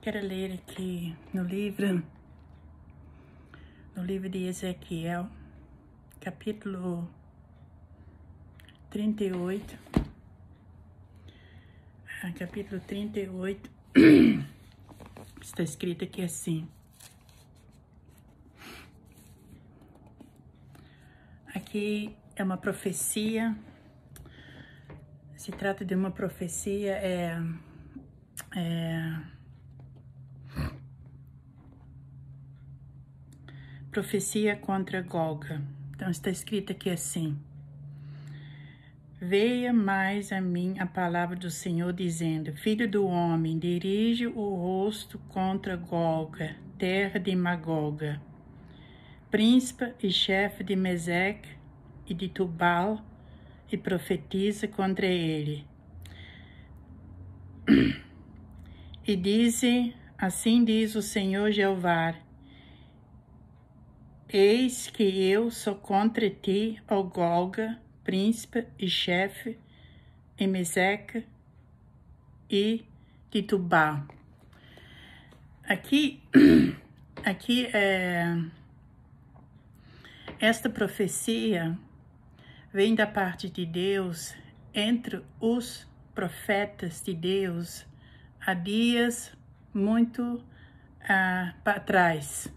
Quero ler aqui no livro de Ezequiel, capítulo 38. Capítulo 38, está escrito aqui assim. Aqui é uma profecia, se trata de uma profecia, profecia contra Golga. Então está escrito aqui assim: Veia mais a mim a palavra do Senhor, dizendo: Filho do homem, dirige o rosto contra Golga, terra de Magoga, príncipe e chefe de Meseque e de Tubal, e profetiza contra ele. E dize: Assim diz o Senhor Jeová: Eis que eu sou contra ti, ó Golga, príncipe e chefe em Meseque e de Tubal. Aqui esta profecia vem da parte de Deus entre os profetas de Deus há dias muito para trás.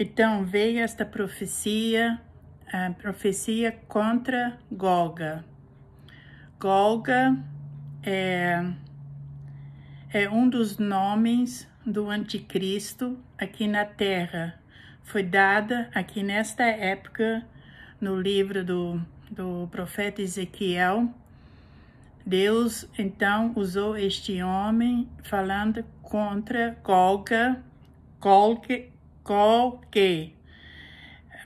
Então veio esta profecia, a profecia contra Golga. Golga é um dos nomes do anticristo aqui na terra. Foi dada aqui nesta época no livro do profeta Ezequiel. Deus então usou este homem falando contra Golga,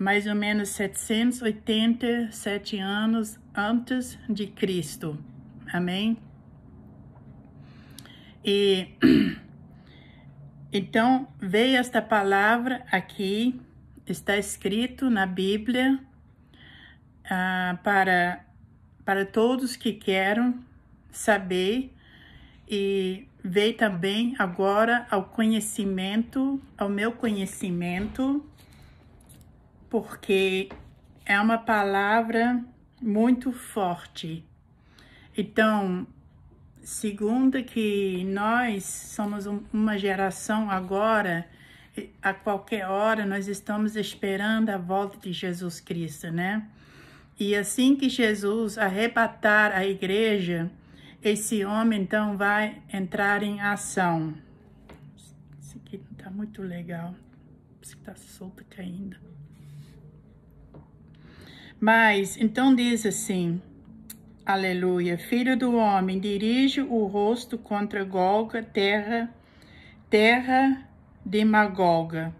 mais ou menos 787 anos antes de Cristo. Amém? E então veio esta palavra aqui, está escrito na Bíblia, para todos que querem saber, e veio também agora ao meu conhecimento, porque é uma palavra muito forte. Então, segundo que nós somos uma geração agora, a qualquer hora nós estamos esperando a volta de Jesus Cristo, né? E assim que Jesus arrebatar a igreja, esse homem então vai entrar em ação. Isso aqui não está muito legal, isso está solto caindo. Mas, então diz assim, aleluia: Filho do homem, dirige o rosto contra Golga, terra de Magoga.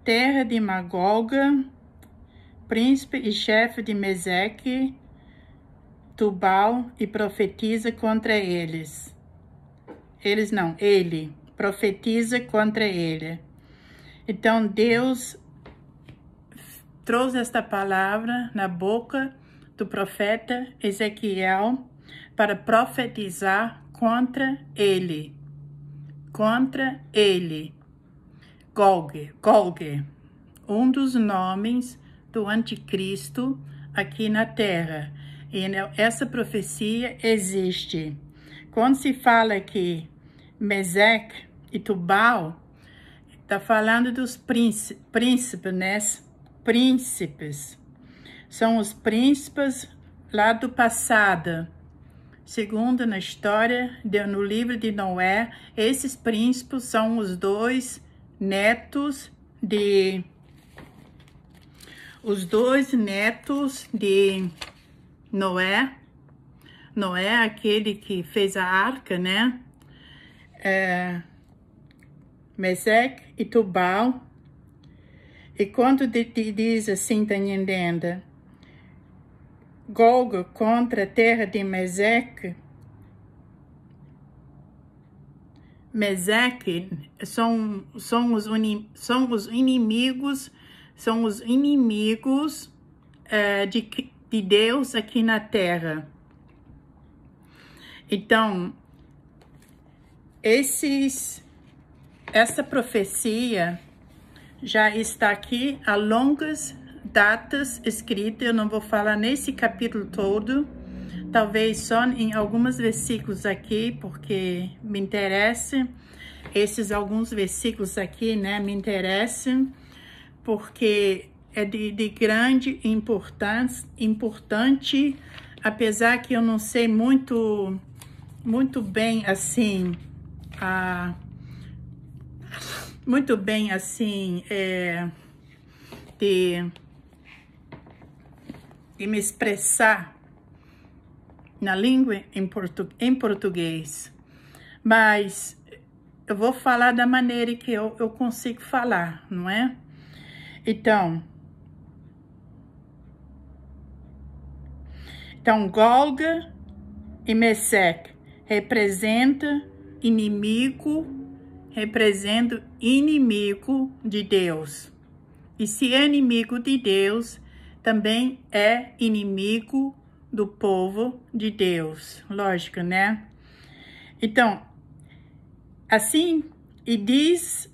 Terra de Magoga, príncipe e chefe de Meseque, Tubal, e profetiza contra eles. Ele profetiza contra ele. Então Deus trouxe esta palavra na boca do profeta Ezequiel para profetizar contra ele. Golge, um dos nomes do anticristo aqui na terra. E essa profecia existe. Quando se fala que Meseque e Tubal, está falando dos príncipes, né? Príncipes. São os príncipes lá do passado. Segundo na história, no livro de Noé, esses príncipes são os dois netos de Noé. Noé, aquele que fez a arca, né? Meseque e Tubal. E quando diz assim, tá entendendo? Golga contra a terra de Meseque. Meseque são os inimigos de Deus aqui na terra. Então, essa profecia já está aqui há longas datas escritas. Eu não vou falar nesse capítulo todo, talvez só em alguns versículos aqui, porque me interessa. Esses alguns versículos aqui, né, me interessam, porque é de grande importância, importante, apesar que eu não sei muito bem assim, de me expressar na língua em português, mas eu vou falar da maneira que eu consigo falar, não é? Então, Golga e Meseque representa inimigo de Deus. E se é inimigo de Deus, também é inimigo do povo de Deus. Lógico, né? Então, assim diz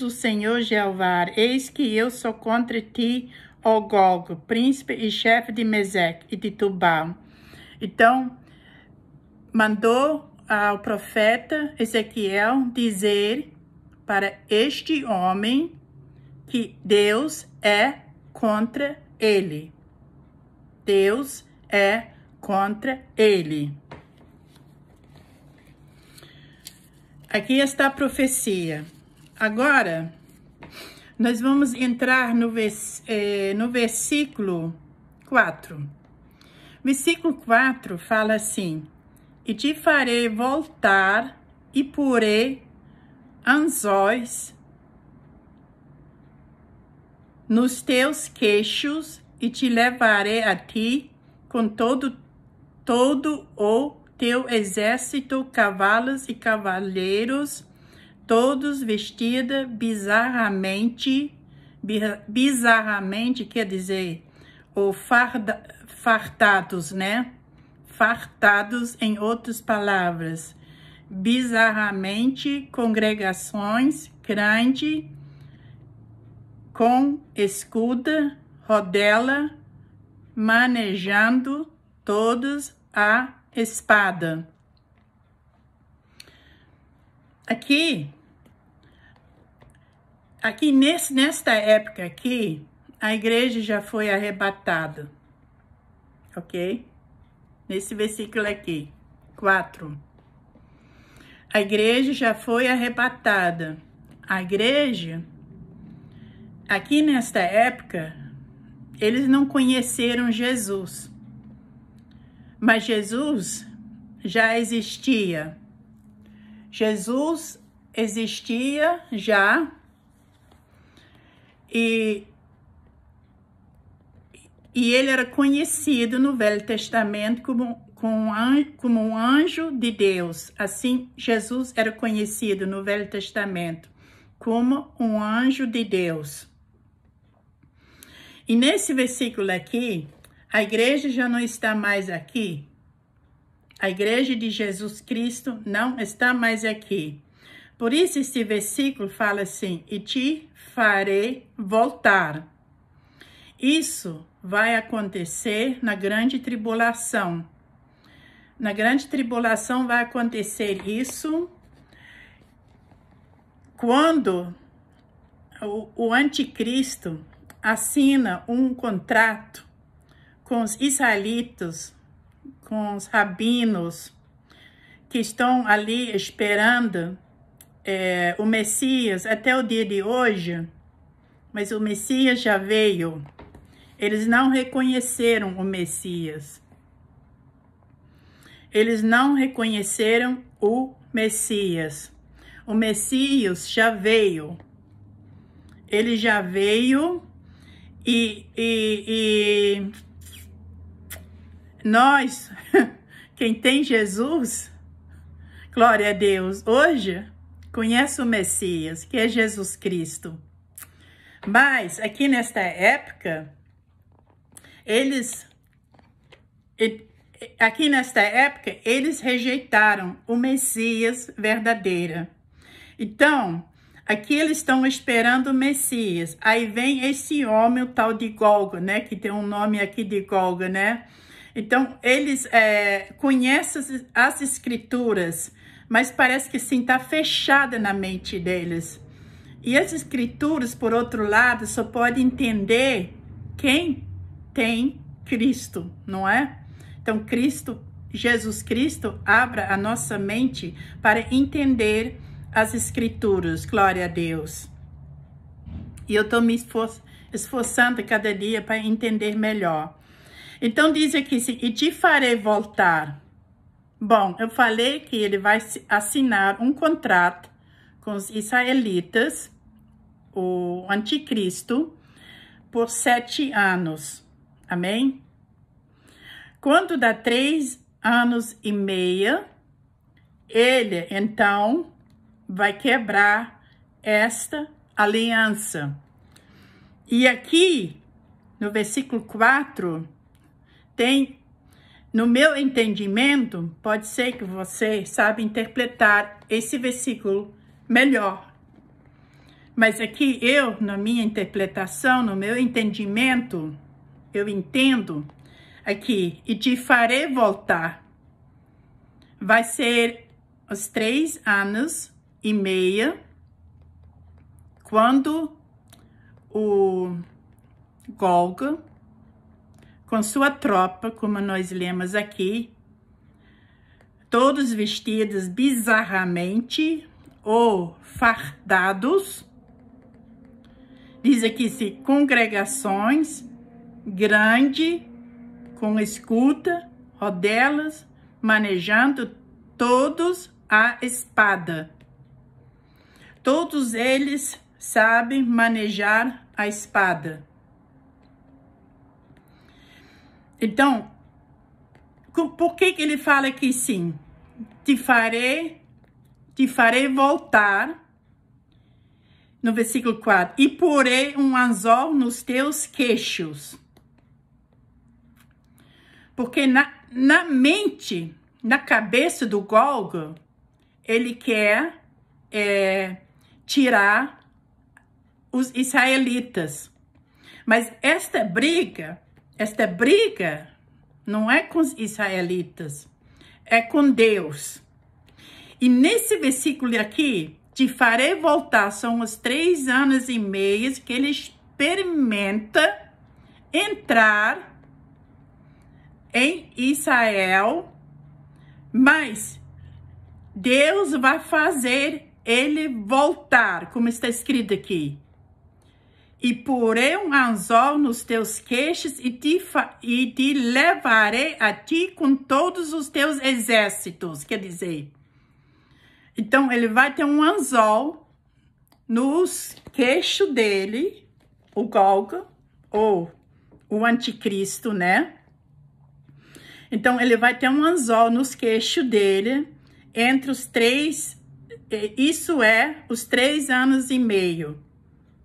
o Senhor Jeová: eis que eu sou contra ti, ó Gog, príncipe e chefe de Meseque e de Tubal. Então, mandou ao profeta Ezequiel dizer para este homem que Deus é contra ele. Deus é contra ele. Aqui está a profecia. Agora, nós vamos entrar no versículo 4. Versículo 4 fala assim: e te farei voltar e porei anzóis nos teus queixos e te levarei a ti com todo o teu exército, cavalos e cavaleiros, todos vestidos bizarramente quer dizer, ou fartados, né? Fartados, em outras palavras. Bizarramente, congregações grandes, com escudo, rodela, manejando todos a espada. Aqui nesta época aqui, a igreja já foi arrebatada, ok? Nesse versículo aqui, 4. A igreja já foi arrebatada. A igreja, aqui nesta época, eles não conheceram Jesus. Mas Jesus já existia. Jesus existia já. E ele era conhecido no Velho Testamento como um anjo de Deus. Assim, Jesus era conhecido no Velho Testamento como um anjo de Deus. E nesse versículo aqui, a igreja já não está mais aqui. A igreja de Jesus Cristo não está mais aqui. Por isso, esse versículo fala assim: e te farei voltar. Isso vai acontecer na grande tribulação. Na grande tribulação vai acontecer isso quando o anticristo assina um contrato com os israelitas, com os rabinos que estão ali esperando o Messias até o dia de hoje, mas o Messias já veio. Eles não reconheceram o Messias. Eles não reconheceram o Messias. O Messias já veio. Ele já veio e nós, quem tem Jesus, glória a Deus, hoje conhece o Messias, que é Jesus Cristo. Mas aqui nesta época, eles aqui nesta época, eles rejeitaram o Messias verdadeiro. Então, aqui eles estão esperando o Messias. Aí vem esse homem, o tal de Golga, né? Que tem um nome aqui de Golga, né? Então, eles conhecem as escrituras, mas parece que sim, está fechada na mente deles. E as escrituras, por outro lado, só podem entender quem tem Cristo, não é? Então, Jesus Cristo, abra a nossa mente para entender as escrituras, glória a Deus. E eu estou me esforçando cada dia para entender melhor. Então, diz aqui, e te farei voltar. Bom, eu falei que ele vai assinar um contrato com os israelitas, o anticristo, por 7 anos. Amém? Quando dá 3 anos e meio, ele, então, vai quebrar esta aliança. E aqui, no versículo 4, tem, no meu entendimento, pode ser que você sabe interpretar esse versículo melhor. Mas aqui na minha interpretação, no meu entendimento, eu entendo aqui, e te farei voltar. Vai ser os 3 anos e meio, quando o Golga, com sua tropa, como nós lemos aqui, todos vestidos bizarramente ou fardados, diz aqui, se congregações grande, com escuta, rodelas, manejando todos a espada. Todos eles sabem manejar a espada. Então, por que ele fala aqui sim? Te farei voltar, no versículo 4, e porei um anzol nos teus queixos. Porque na mente, na cabeça do Golga, ele quer tirar os israelitas. Mas esta briga não é com os israelitas, é com Deus. E nesse versículo aqui, te farei voltar, são os 3 anos e meio que ele experimenta entrar em Israel, mas Deus vai fazer ele voltar, como está escrito aqui. E porei um anzol nos teus queixos e te levarei a ti com todos os teus exércitos. Quer dizer, então ele vai ter um anzol nos queixos dele, o Golga, ou o anticristo, né? Então ele vai ter um anzol nos queixos dele, entre os 3, isso é, os 3 anos e meio.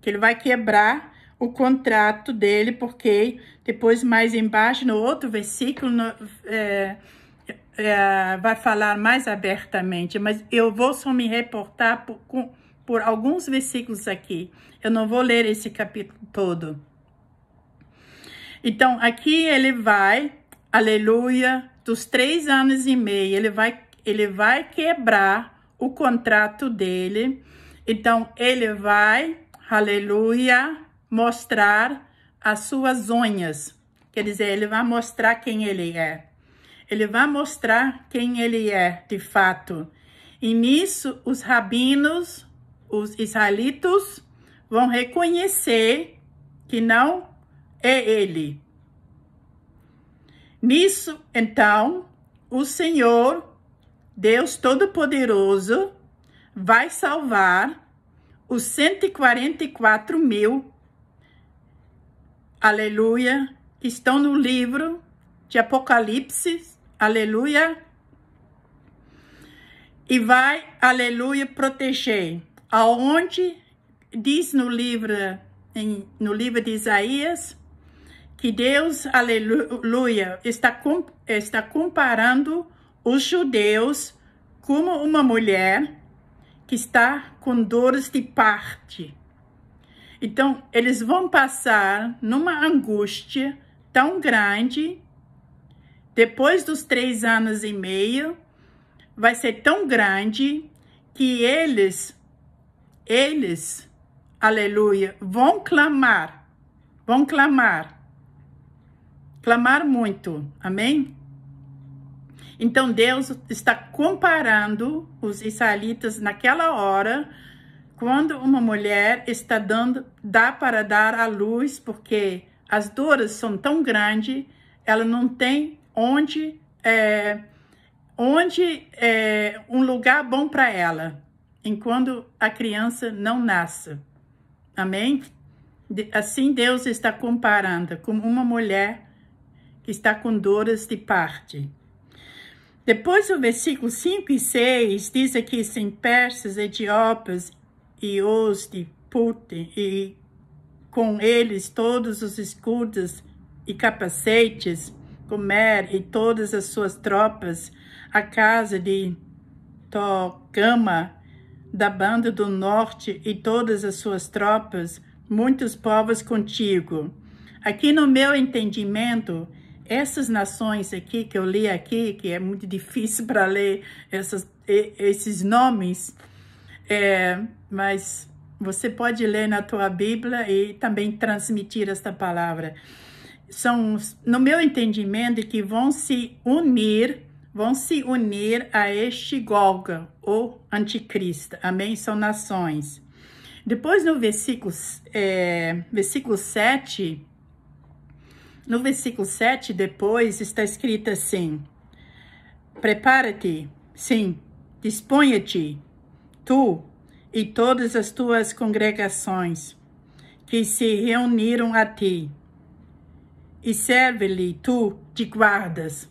Que ele vai quebrar o contrato dele, porque depois mais embaixo, no outro versículo, vai falar mais abertamente, mas eu vou só me reportar por alguns versículos aqui. Eu não vou ler esse capítulo todo. Então, aqui ele vai, aleluia, dos 3 anos e meio, ele vai quebrar o contrato dele. Então, ele vai, aleluia, mostrar as suas unhas. Quer dizer, ele vai mostrar quem ele é. Ele vai mostrar quem ele é, de fato. E nisso, os rabinos, os israelitas, vão reconhecer que não é ele. Nisso, então, o Senhor, Deus Todo-Poderoso, vai salvar os 144 mil, aleluia, que estão no livro de Apocalipse, aleluia, e vai, aleluia, proteger. Aonde diz no livro de Isaías que Deus, aleluia, está comparando os judeus como uma mulher que está com dores de parto. Então, eles vão passar numa angústia tão grande, depois dos 3 anos e meio, vai ser tão grande que eles, aleluia, vão clamar muito, amém? Então, Deus está comparando os israelitas naquela hora, quando uma mulher dá para dar à luz, porque as dores são tão grandes, ela não tem um lugar bom para ela, enquanto a criança não nasce. Amém? Assim Deus está comparando com uma mulher que está com dores de parto. Depois o versículo 5 e 6 diz aqui, sem persas, etíopes e os de Put, e com eles todos os escudos e capacetes, Gomer e todas as suas tropas, a casa de Togama, da banda do norte e todas as suas tropas, muitos povos contigo. Aqui no meu entendimento, essas nações aqui que eu li aqui, que é muito difícil para ler esses nomes, mas você pode ler na tua Bíblia e também transmitir esta palavra. São, no meu entendimento, que vão se unir a este Golga, o anticristo. Amém? São nações. Depois no versículo 7, no versículo 7 depois está escrito assim: prepara-te, sim, disponha-te, tu e todas as tuas congregações que se reuniram a ti, e serve-lhe tu de guardas.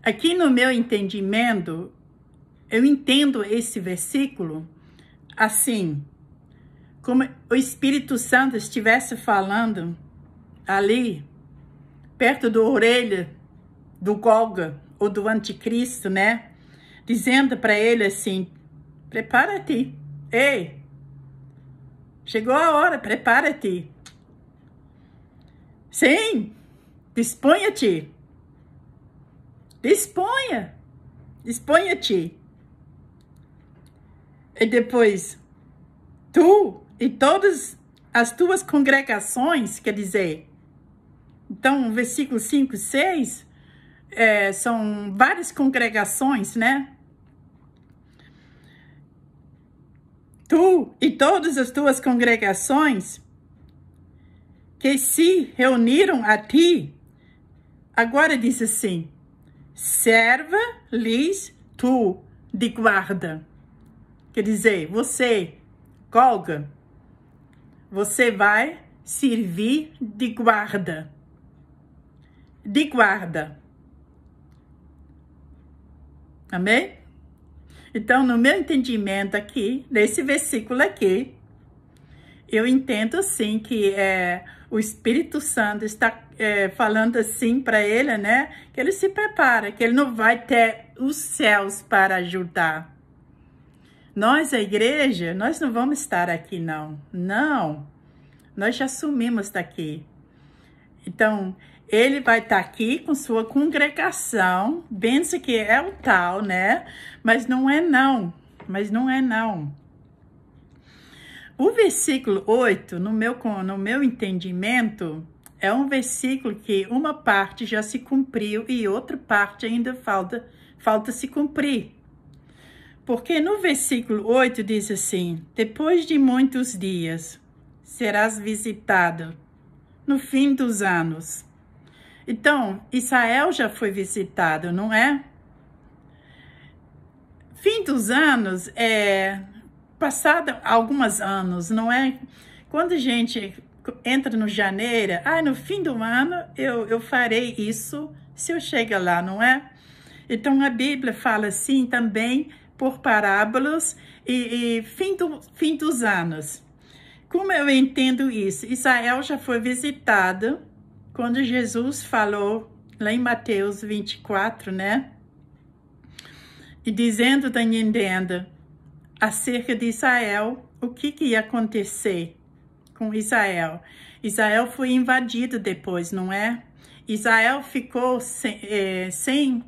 Aqui no meu entendimento, eu entendo esse versículo assim, como o Espírito Santo estivesse falando ali, perto da orelha do Golga, ou do anticristo, né? Dizendo para ele assim, prepara-te, ei, chegou a hora, prepara-te. Sim, disponha-te. Disponha-te. E depois, tu e todas as tuas congregações, quer dizer, então, versículo 5 e 6, são várias congregações, né? Tu e todas as tuas congregações que se reuniram a ti, agora diz assim, serva-lhes tu de guarda. Quer dizer, você, Golga, você vai servir de guarda. De guarda. Amém? Então, no meu entendimento aqui, nesse versículo aqui, eu entendo assim que o Espírito Santo está falando assim para ele, né? Que ele se prepara, que ele não vai ter os céus para ajudar. Nós, a igreja, nós não vamos estar aqui, não. Não. Nós já sumimos daqui. Então, ele vai estar aqui com sua congregação, pensa que é o tal, né? Mas não é não. O versículo 8, no meu entendimento, é um versículo que uma parte já se cumpriu e outra parte ainda falta se cumprir. Porque no versículo 8 diz assim, depois de muitos dias, serás visitado no fim dos anos. Então, Israel já foi visitado, não é? Fim dos anos passado alguns anos, não é? Quando a gente entra no janeiro, no fim do ano eu farei isso se eu chegar lá, não é? Então a Bíblia fala assim também por parábolas e fim dos anos. Como eu entendo isso? Israel já foi visitado quando Jesus falou lá em Mateus 24, né? E dizendo, entendendo, acerca de Israel, o que ia acontecer com Israel. Israel foi invadido depois, não é? Israel ficou sem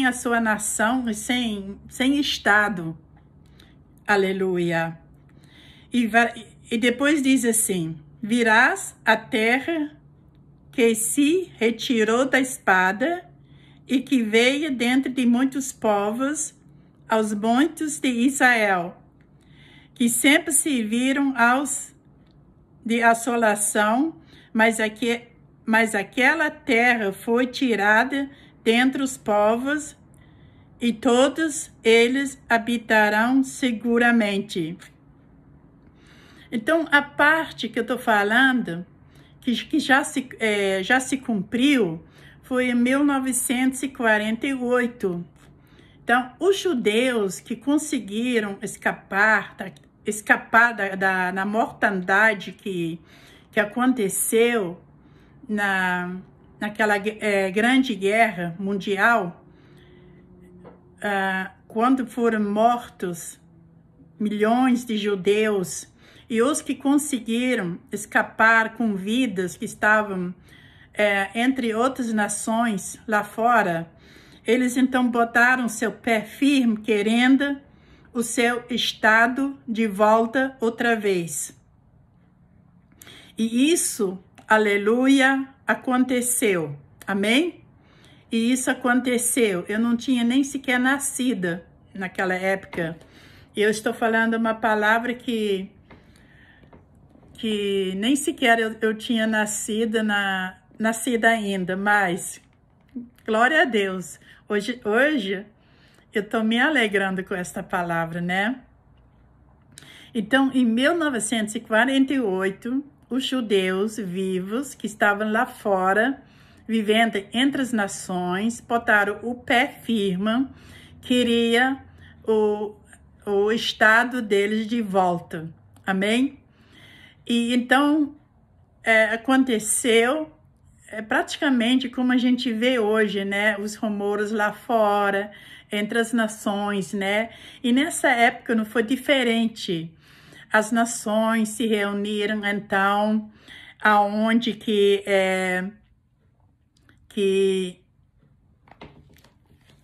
a sua nação e sem Estado. Aleluia. E depois diz assim, virás a terra que se retirou da espada e que veio dentro de muitos povos, aos montes de Israel, que sempre se viram aos de assolação, mas aquela terra foi tirada dentre os povos, e todos eles habitarão seguramente. Então, a parte que eu estou falando, que já se cumpriu, foi em 1948. Então, os judeus que conseguiram escapar da mortandade que aconteceu naquela grande guerra mundial, quando foram mortos milhões de judeus, e os que conseguiram escapar com vidas que estavam entre outras nações lá fora, eles então botaram seu pé firme, querendo o seu estado de volta outra vez. E isso, aleluia, aconteceu. Amém? E isso aconteceu. Eu não tinha nem sequer nascida naquela época. Eu estou falando uma palavra que nem sequer eu tinha nascido ainda, mas glória a Deus. Hoje eu estou me alegrando com esta palavra, né? Então, em 1948, os judeus vivos que estavam lá fora, vivendo entre as nações, botaram o pé firme, queria o estado deles de volta. Amém? E então, aconteceu praticamente como a gente vê hoje, né? Os rumores lá fora, entre as nações, né? E nessa época não foi diferente. As nações se reuniram, então, aonde que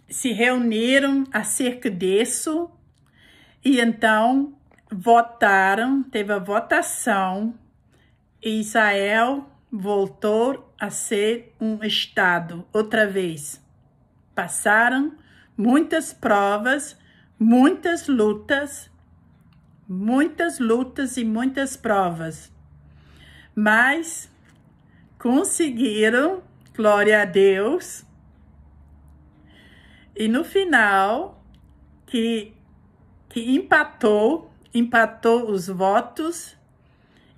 se reuniram acerca disso, e então votaram, teve a votação, e Israel voltou a ser um estado outra vez. Passaram muitas provas, muitas lutas e muitas provas. Mas conseguiram, glória a Deus. E no final, que empatou os votos,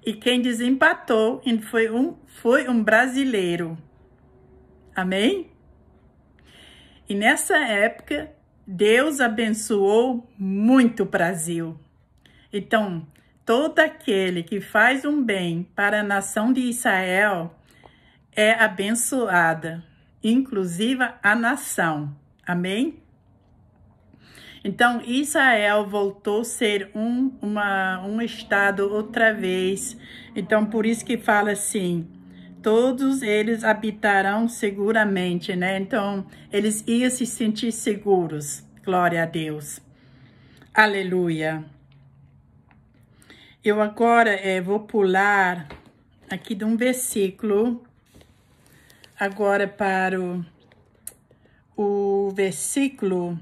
e quem desempatou foi um brasileiro. Amém? E nessa época, Deus abençoou muito o Brasil. Então, todo aquele que faz um bem para a nação de Israel é abençoada, inclusive a nação. Amém? Então, Israel voltou a ser um estado outra vez. Então, por isso que fala assim, todos eles habitarão seguramente, né? Então, eles iam se sentir seguros. Glória a Deus. Aleluia. Eu agora vou pular aqui de um versículo, agora para o versículo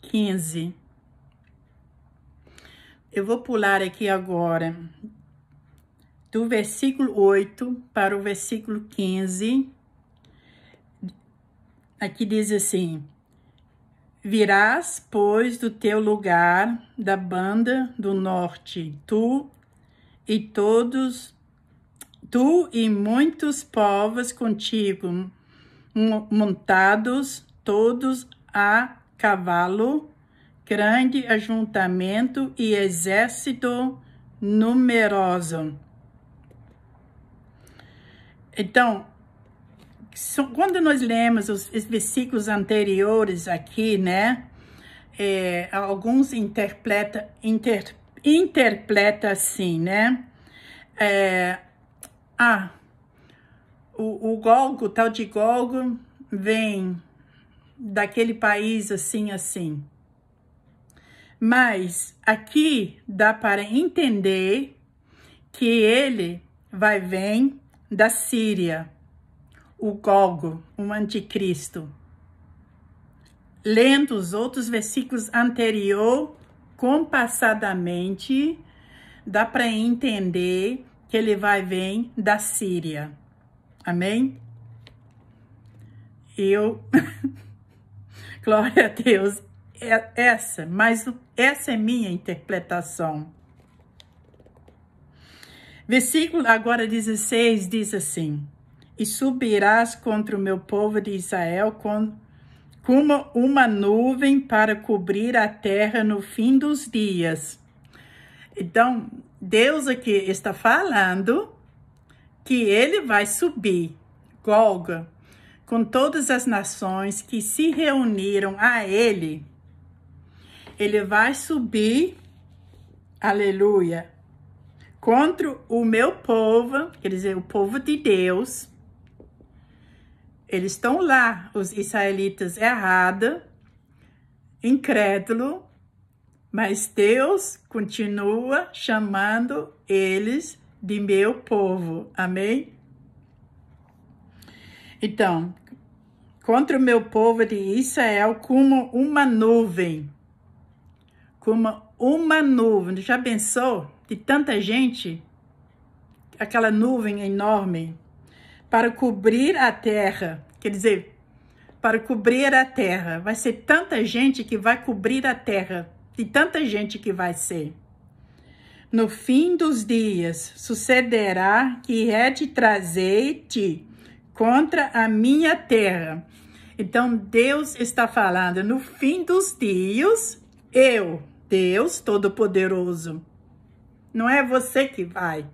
15. Eu vou pular aqui agora do versículo 8 para o versículo 15. Aqui diz assim: virás, pois, do teu lugar, da banda do norte, tu e muitos povos contigo, montados todos a cavalo, grande ajuntamento e exército numeroso. Então, quando nós lemos os versículos anteriores aqui, né? Alguns interpreta assim, né? O Golgo, tal de Golgo, vem daquele país assim. Mas aqui dá para entender que ele vir da Síria, o Golgo, o anticristo. Lendo os outros versículos anteriores, compassadamente, dá para entender que ele vir da Síria. Amém? Glória a Deus. Essa é minha interpretação. Versículo agora 16 diz assim: e subirás contra o meu povo de Israel como uma nuvem para cobrir a terra no fim dos dias. Então, Deus aqui está falando que ele vai subir, Golga, com todas as nações que se reuniram a ele. Ele vai subir, aleluia, contra o meu povo, quer dizer, o povo de Deus. Eles estão lá, os israelitas errados, incrédulos, mas Deus continua chamando eles de meu povo. Amém? Então, contra o meu povo de Israel como uma nuvem. Como uma nuvem. Já pensou de tanta gente? Aquela nuvem enorme. Para cobrir a terra. Quer dizer, para cobrir a terra. Vai ser tanta gente que vai cobrir a terra. De tanta gente que vai ser. No fim dos dias, sucederá que é de trazer-te contra a minha terra. Então, Deus está falando, no fim dos dias, eu, Deus Todo-Poderoso, não é você que vai,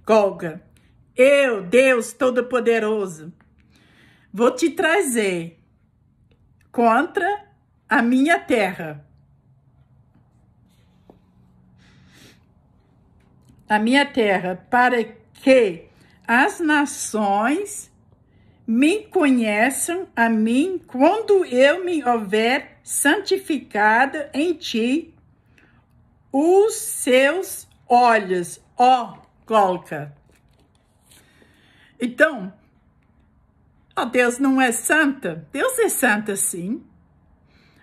Golga, eu, Deus Todo-Poderoso, vou te trazer contra a minha terra. A minha terra, para que as nações me conheçam a mim quando eu me houver santificado em ti os seus olhos, ó Golga. Então, ó, Deus não é santa? Deus é santa sim,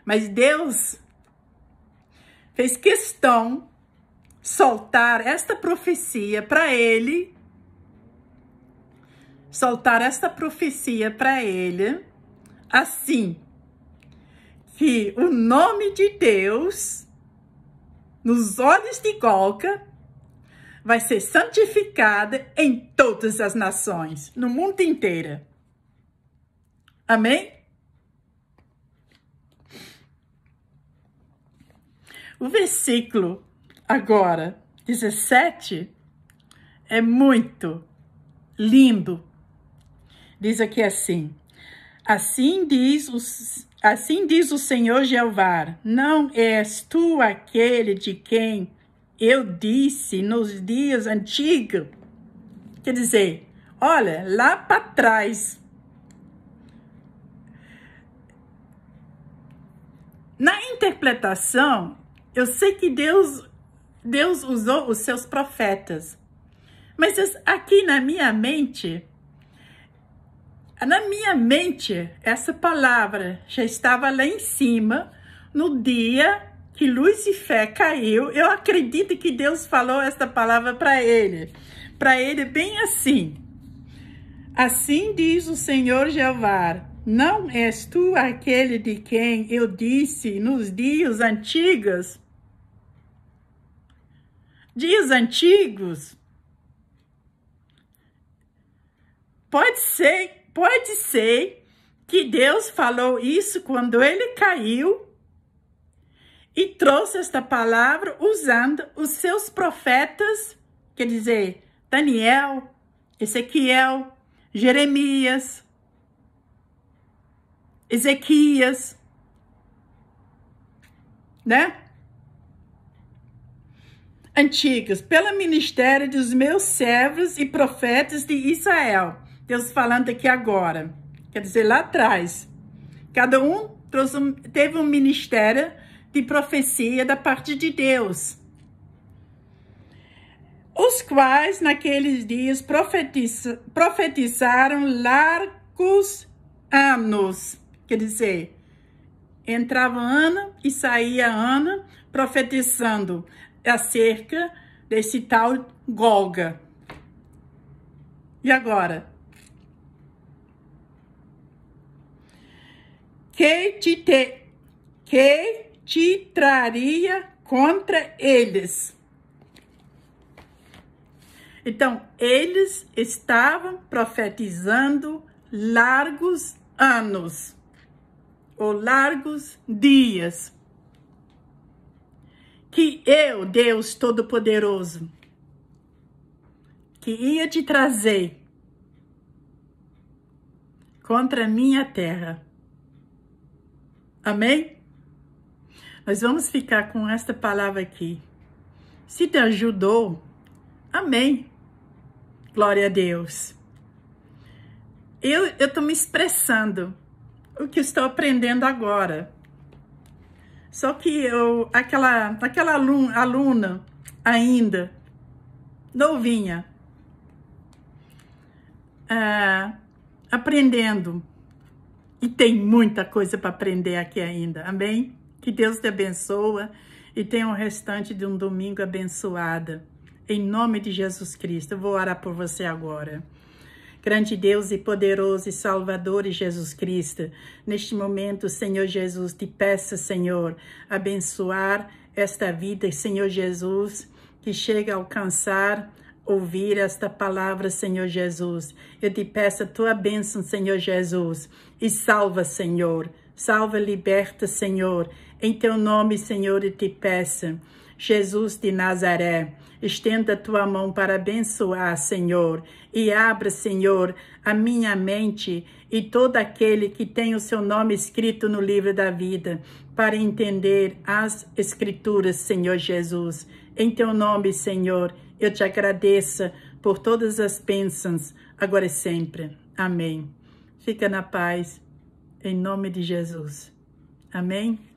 mas Deus fez questão soltar esta profecia para ele, assim, que o nome de Deus, nos olhos de Golga, vai ser santificado em todas as nações, no mundo inteiro. Amém? O versículo agora, 17, é muito lindo. Diz aqui assim: assim diz o Senhor Jeová, não és tu aquele de quem eu disse nos dias antigos? Quer dizer, olha, lá para trás, na interpretação, eu sei que Deus usou os seus profetas. Mas aqui na minha mente, essa palavra já estava lá em cima, no dia que Lúcifer caiu. Eu acredito que Deus falou essa palavra para ele bem assim. Assim diz o Senhor Jeová, não és tu aquele de quem eu disse nos dias antigos? Dias antigos? Pode ser que Deus falou isso quando ele caiu e trouxe esta palavra usando os seus profetas, quer dizer, Daniel, Ezequiel, Jeremias, Ezequias, né? Antigos, pelo ministério dos meus servos e profetas de Israel. Deus falando aqui agora, quer dizer, lá atrás. Cada um teve um ministério de profecia da parte de Deus. Os quais, naqueles dias, profetizaram largos anos. Quer dizer, entrava ano e saía ano, profetizando acerca desse tal Golga. E agora? Que te traria contra eles. Então, eles estavam profetizando largos anos, ou largos dias, que eu, Deus Todo-Poderoso, que ia te trazer contra a minha terra. Amém? Nós vamos ficar com esta palavra aqui. Se te ajudou, amém. Glória a Deus. Eu estou me expressando o que estou aprendendo agora. Só que aquela aluna ainda novinha, aprendendo. E tem muita coisa para aprender aqui ainda. Amém? Que Deus te abençoe e tenha um restante de um domingo abençoado. Em nome de Jesus Cristo, eu vou orar por você agora. Grande Deus e poderoso e Salvador e Jesus Cristo, neste momento, Senhor Jesus, te peço, Senhor, abençoar esta vida, Senhor Jesus, que chega a alcançar, ouvir esta palavra, Senhor Jesus. Eu te peço a tua bênção, Senhor Jesus, e salva, Senhor. Salva, liberta, Senhor. Em teu nome, Senhor, eu te peço. Jesus de Nazaré, estenda a tua mão para abençoar, Senhor, e abra, Senhor, a minha mente e todo aquele que tem o seu nome escrito no livro da vida, para entender as Escrituras, Senhor Jesus. Em teu nome, Senhor, eu te agradeço por todas as bênçãos, agora e sempre. Amém. Fica na paz, em nome de Jesus. Amém.